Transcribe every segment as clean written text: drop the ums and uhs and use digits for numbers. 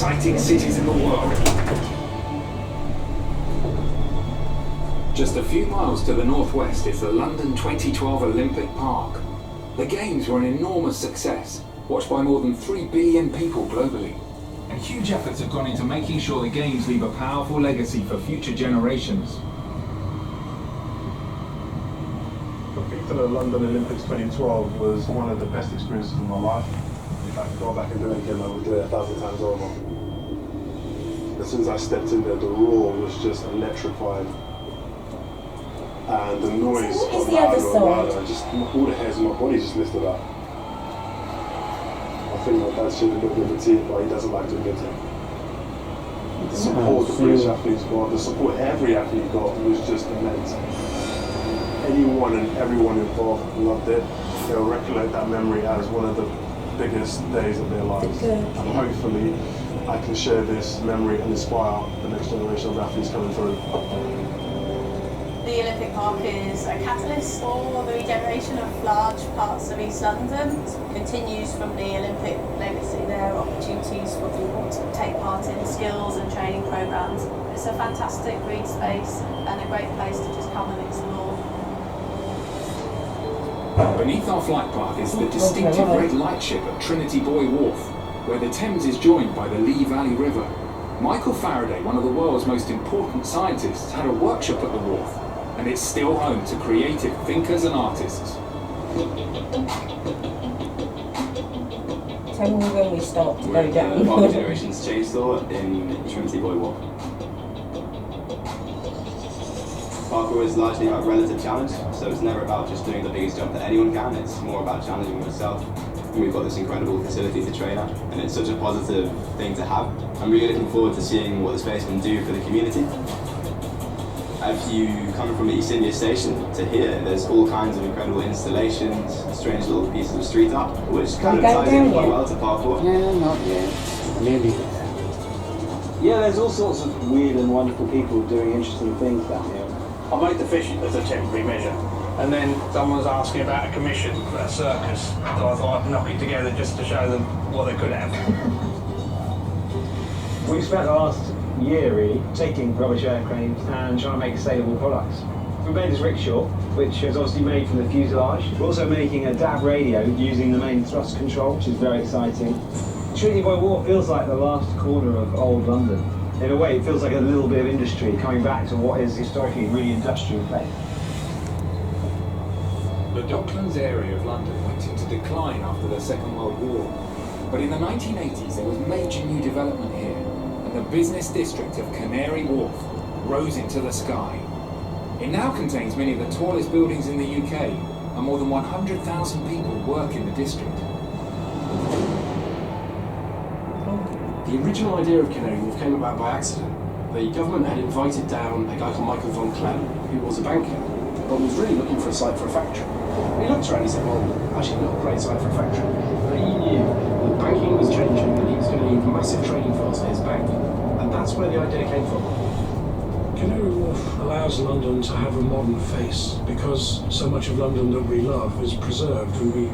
exciting cities in the world. Just a few miles to the northwest is the London 2012 Olympic Park. The Games were an enormous success, watched by more than 3 billion people globally. And huge efforts have gone into making sure the Games leave a powerful legacy for future generations. To the London Olympics 2012 was one of the best experiences of my life. If I could go back and do it again, I would do it 1,000 times over. As soon as I stepped in there, the roar was just electrifying. And the noise got louder and louder. Just all the hairs on my body just lifted up. I think my dad should have looked at the team, but he doesn't like to admit it. The support the British athletes got, the support every athlete got was just immense. Anyone and everyone involved loved it. They'll recollect that memory as one of the biggest days of their lives. And hopefully I can share this memory and inspire the next generation of athletes coming through. The Olympic Park is a catalyst for the regeneration of large parts of East London. It continues from the Olympic legacy. There are opportunities for people to take part in skills and training programmes. It's a fantastic green space and a great place to just come and explore. Beneath our flight path is the distinctive red lightship at Trinity Buoy Wharf, where the Thames is joined by the Lee Valley River. Michael Faraday, one of the world's most important scientists, had a workshop at the wharf, and it's still home to creative thinkers and artists. Tell me when we start to go down. We're at the Regeneration's change store in Trinity Buoy Wharf. Parkour is largely about relative challenge, so it's never about just doing the biggest jump that anyone can, it's more about challenging yourself. And we've got this incredible facility to train at, and it's such a positive thing to have. I'm really looking forward to seeing what the space can do for the community. If you come from the East India Station to here, there's all kinds of incredible installations, strange little pieces of street art, which kind of ties in quite well to parkour. Yeah, not yet. Maybe. Yeah, there's all sorts of weird and wonderful people doing interesting things down here. I made the fish as a temporary measure, and then someone was asking about a commission for a circus, so I thought I'd knock it together just to show them what they could have. We've spent the last year really taking rubbish aircranes and trying to make saleable products. We made this rickshaw, which is obviously made from the fuselage. We're also making a DAB radio using the main thrust control, which is very exciting. Trinity Buoy Wharf feels like the last corner of old London. In a way, it feels like a little bit of industry coming back to what is historically a really industrial place. The Docklands area of London went into decline after the Second World War, but in the 1980s there was major new development here, and the business district of Canary Wharf rose into the sky. It now contains many of the tallest buildings in the UK, and more than 100,000 people work in the district. The original idea of Canary Wharf came about by accident. The government had invited down a guy called Michael von Clem, who was a banker, but was really looking for a site for a factory. And he looked around and he said, well, actually not a great site for a factory. But he knew that banking was changing and he was going to need massive trading floors for his bank. And that's where the idea came from. Canary Wharf allows London to have a modern face because so much of London that we love is preserved and we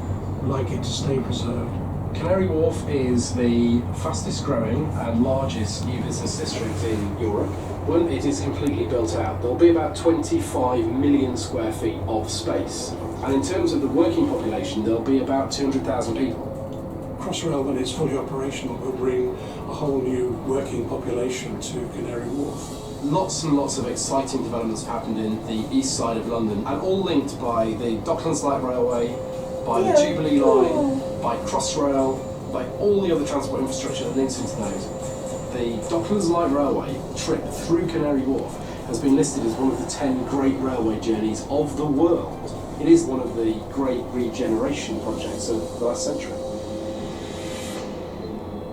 like it to stay preserved. Canary Wharf is the fastest growing and largest new business district in Europe. When it is completely built out, there'll be about 25 million square feet of space. And in terms of the working population, there'll be about 200,000 people. Crossrail, when it's fully operational, will bring a whole new working population to Canary Wharf. Lots and lots of exciting developments have happened in the east side of London, and all linked by the Docklands Light Railway, by the Jubilee Line, by Crossrail, by all the other transport infrastructure that links into those. The Docklands Light Railway trip through Canary Wharf has been listed as one of the 10 great railway journeys of the world. It is one of the great regeneration projects of the last century.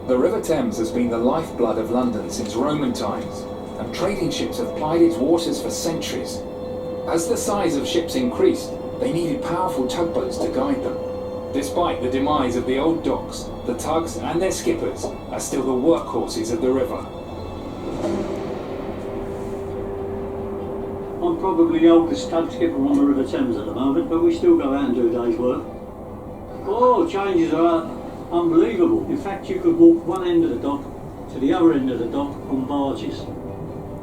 The River Thames has been the lifeblood of London since Roman times, and trading ships have plied its waters for centuries. As the size of ships increased, they needed powerful tugboats to guide them. Despite the demise of the old docks, the tugs and their skippers are still the workhorses of the river. I'm probably the oldest tug skipper on the River Thames at the moment, but we still go out and do a day's work. Oh, changes are unbelievable. In fact, you could walk one end of the dock to the other end of the dock on barges.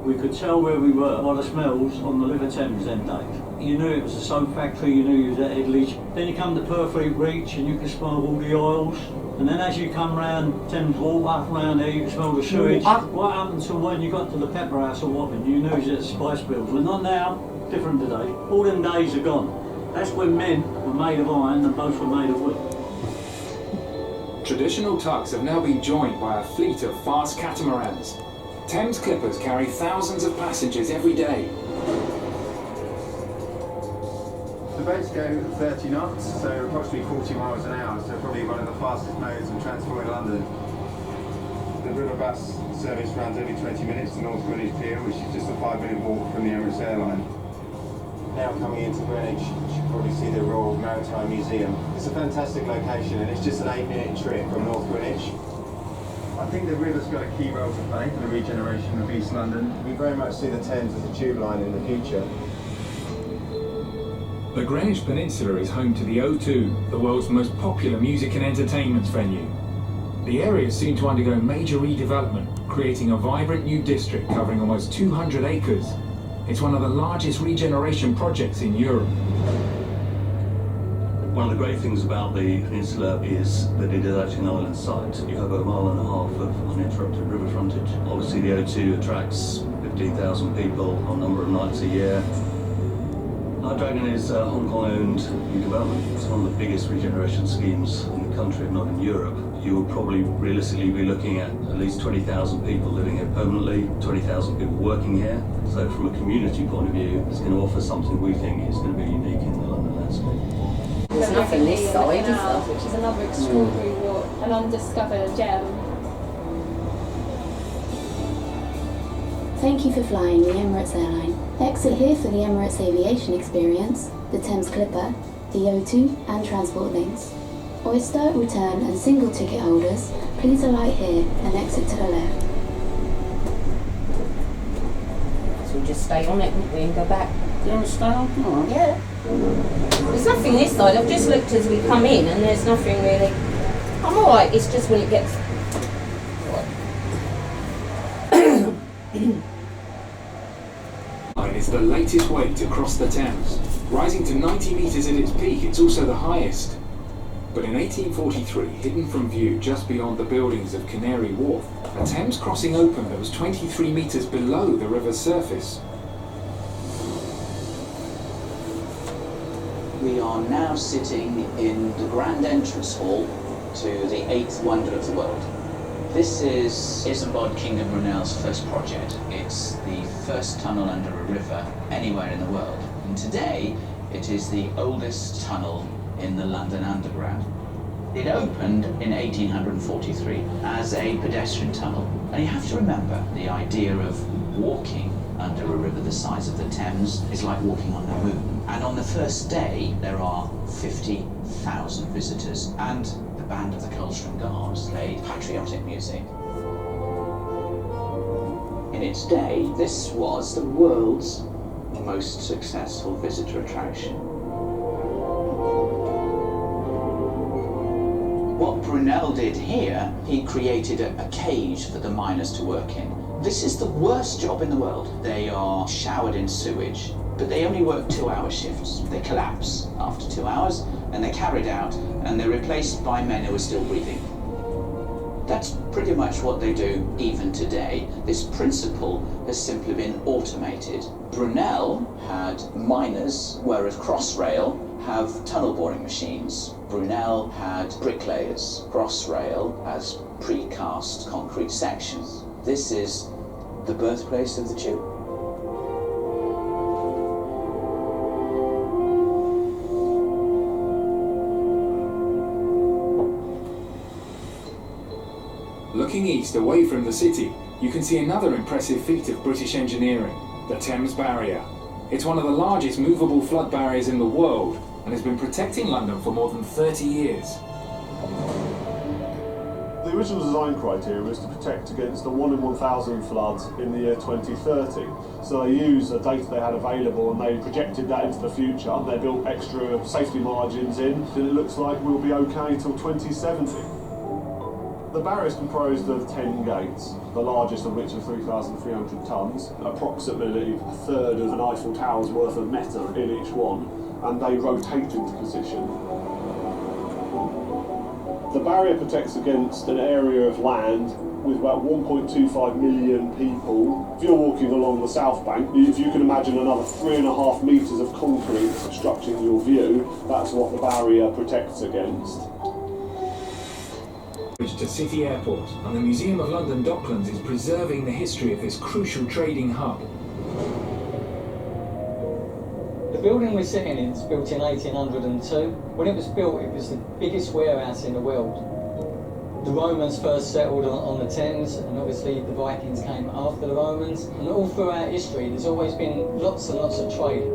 We could tell where we were by the smells on the River Thames them days. You knew it was a soap factory, you knew you was at Headley. Then you come to Purfleet Reach and you could smell all the oils. And then as you come round Thames Water, round there you could smell the sewage. Right up until when you got to the Pepper House or Wapping, you knew you was at Spice Mills. But not now, different today. All them days are gone. That's when men were made of iron and boats were made of wood. Traditional tugs have now been joined by a fleet of fast catamarans. Thames clippers carry thousands of passengers every day. The boats go 30 knots, so approximately 40 miles an hour, so probably one of the fastest modes of transport in London. The river bus service runs every 20 minutes to North Greenwich Pier, which is just a 5-minute walk from the Emirates airline. Now coming into Greenwich, you should probably see the Royal Maritime Museum. It's a fantastic location and it's just an 8-minute trip from North Greenwich. I think the river's got a key role to play in the regeneration of East London. We very much see the Thames as a tube line in the future. The Greenwich Peninsula is home to the O2, the world's most popular music and entertainment venue. The area is soon to undergo major redevelopment, creating a vibrant new district covering almost 200 acres. It's one of the largest regeneration projects in Europe. One of the great things about the peninsula is that it is actually an island site. You have a mile and a half of uninterrupted river frontage. Obviously the O2 attracts 15,000 people on a number of nights a year. Our Dragon is a Hong Kong-owned new development. It's one of the biggest regeneration schemes in the country, if not in Europe. You will probably realistically be looking at least 20,000 people living here permanently, 20,000 people working here. So from a community point of view, it's going to offer something we think is going to be unique in the London landscape. There's nothing this side, is there? Which is another extraordinary walk, an undiscovered gem. Thank you for flying the Emirates airline. Exit here for the Emirates aviation experience, the Thames Clipper, the O2 and transport links. Oyster, return and single ticket holders, please alight here and exit to the left. So we'll just stay on it and go back. Do you want to stay on? Alright. Yeah. There's nothing this side. I've just looked as we come in and there's nothing really. I'm alright, it's just when it gets... It's the latest way to cross the Thames. Rising to 90 metres at its peak, it's also the highest. But in 1843, hidden from view just beyond the buildings of Canary Wharf, a Thames crossing opened that was 23 metres below the river's surface. We are now sitting in the grand entrance hall to the 8th wonder of the world. This is Isambard King of Brunel's first project. It's the first tunnel under a river anywhere in the world. And today, it is the oldest tunnel in the London Underground. It opened in 1843 as a pedestrian tunnel. And you have to remember, the idea of walking under a river the size of the Thames is like walking on the moon. And on the first day, there are 50,000 visitors. And the band of the Coldstream Guards played patriotic music. In its day, this was the world's most successful visitor attraction. What Brunel did here, he created a cage for the miners to work in. This is the worst job in the world. They are showered in sewage, but they only work 2-hour shifts. They collapse after 2 hours, and they're carried out, and they're replaced by men who are still breathing. That's pretty much what they do even today. This principle has simply been automated. Brunel had miners, whereas Crossrail have tunnel boring machines. Brunel had bricklayers. Crossrail has precast concrete sections. This is the birthplace of the tube. Looking east away from the city, you can see another impressive feat of British engineering, the Thames Barrier. It's one of the largest movable flood barriers in the world and has been protecting London for more than 30 years. The original design criteria was to protect against the 1 in 1,000 floods in the year 2030. So they used the data they had available and they projected that into the future. They built extra safety margins in, and it looks like we'll be okay till 2070. The barrier is composed of 10 gates, the largest of which are 3,300 tonnes, approximately a third of an Eiffel Tower's worth of metal in each one, and they rotate into position. The barrier protects against an area of land with about 1.25 million people. If you're walking along the south bank, if you can imagine another 3.5 metres of concrete obstructing your view, that's what the barrier protects against. To City Airport, and the Museum of London Docklands is preserving the history of this crucial trading hub. The building we're sitting in is built in 1802. When it was built, it was the biggest warehouse in the world. The Romans first settled on the Thames, and obviously the Vikings came after the Romans. And all throughout history, there's always been lots and lots of trade.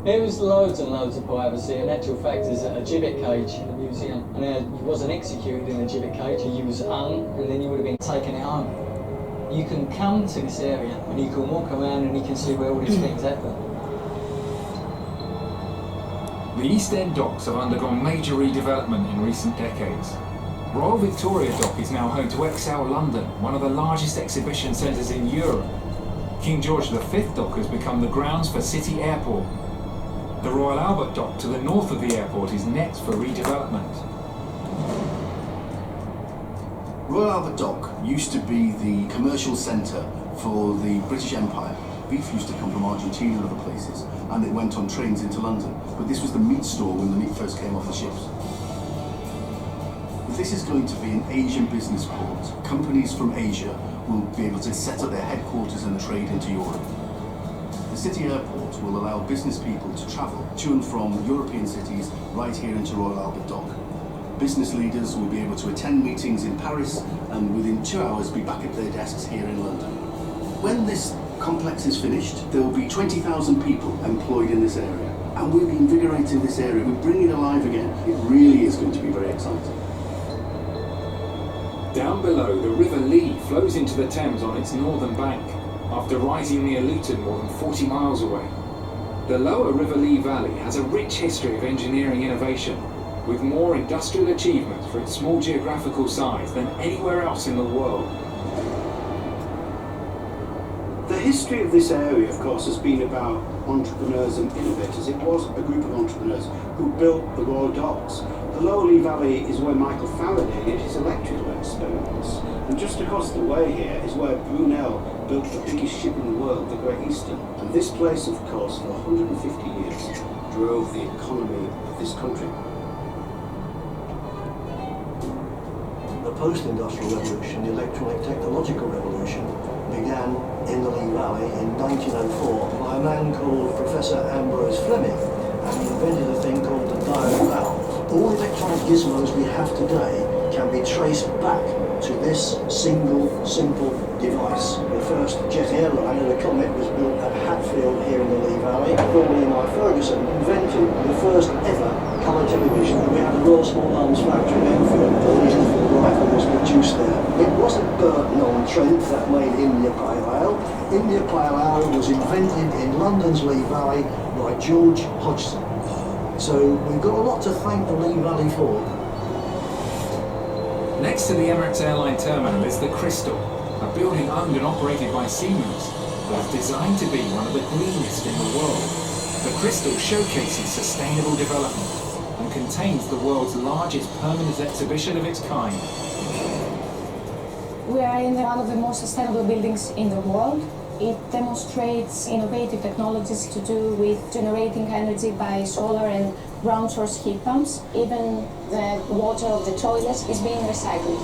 There was loads and loads of privacy. In actual fact, there's a gibbet cage in the museum, and you wasn't executed in a gibbet cage, you was hung, and then you would have been taken it home. You can come to this area, and you can walk around, and you can see where all these things happen. The East End docks have undergone major redevelopment in recent decades. Royal Victoria Dock is now home to Excel London, one of the largest exhibition centres in Europe. King George V Dock has become the grounds for City Airport. The Royal Albert Dock to the north of the airport is next for redevelopment. Royal Albert Dock used to be the commercial centre for the British Empire. Beef used to come from Argentina and other places, and it went on trains into London. But this was the meat store when the meat first came off the ships. This is going to be an Asian business port. Companies from Asia will be able to set up their headquarters and trade into Europe. The City Airport will allow business people to travel to and from European cities right here into Royal Albert Dock. Business leaders will be able to attend meetings in Paris and within 2 hours be back at their desks here in London. When this complex is finished, there will be 20,000 people employed in this area, and we'll be invigorating this area, we'll bring it alive again. It really is going to be very exciting. Down below, the River Lee flows into the Thames on its northern bank, after rising near Luton more than 40 miles away. The lower River Lee Valley has a rich history of engineering innovation, with more industrial achievements for its small geographical size than anywhere else in the world. The history of this area, of course, has been about entrepreneurs and innovators. It was a group of entrepreneurs who built the Royal Docks. The Lower Lee Valley is where Michael Faraday did his electrical experiments. And just across the way here is where Brunel built the biggest ship in the world, the Great Eastern. And this place, of course, for 150 years, drove the economy of this country. The post-industrial revolution, the electronic technological revolution, began in the Lee Valley in 1904 by a man called Professor Ambrose Fleming, and he invented a thing called the diode valve. All electronic gizmos we have today can be traced back to this single, simple device. The first jet airliner, the Comet, was built at Hatfield here in the Lee Valley. Formerly Mark Ferguson invented the first ever colour television. We had a Royal Small Arms factory in Enfield. The Enfield rifle was produced there. It wasn't Burton-on-Trent that made India Pale Ale. India Pale Ale was invented in London's Lee Valley by George Hodgson. So we've got a lot to thank the Lee Valley for. Next to the Emirates Airline Terminal is the Crystal, a building owned and operated by Siemens that is designed to be one of the greenest in the world. The Crystal showcases sustainable development and contains the world's largest permanent exhibition of its kind. We are in one of the most sustainable buildings in the world. It demonstrates innovative technologies to do with generating energy by solar and ground source heat pumps. Even the water of the toilets is being recycled.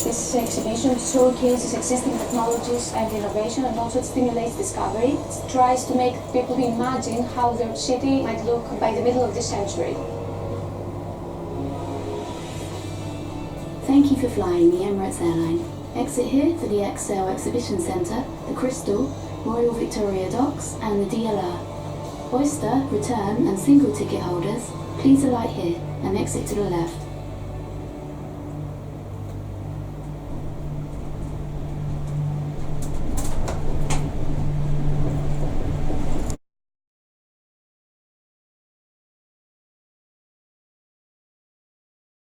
This exhibition showcases existing technologies and innovation, and also it stimulates discovery. It tries to make people imagine how their city might look by the middle of this century. Thank you for flying the Emirates airline. Exit here for the Excel Exhibition Centre, the Crystal, Royal Victoria Docks and the DLR. Oyster, return and single ticket holders, please alight here and exit to the left.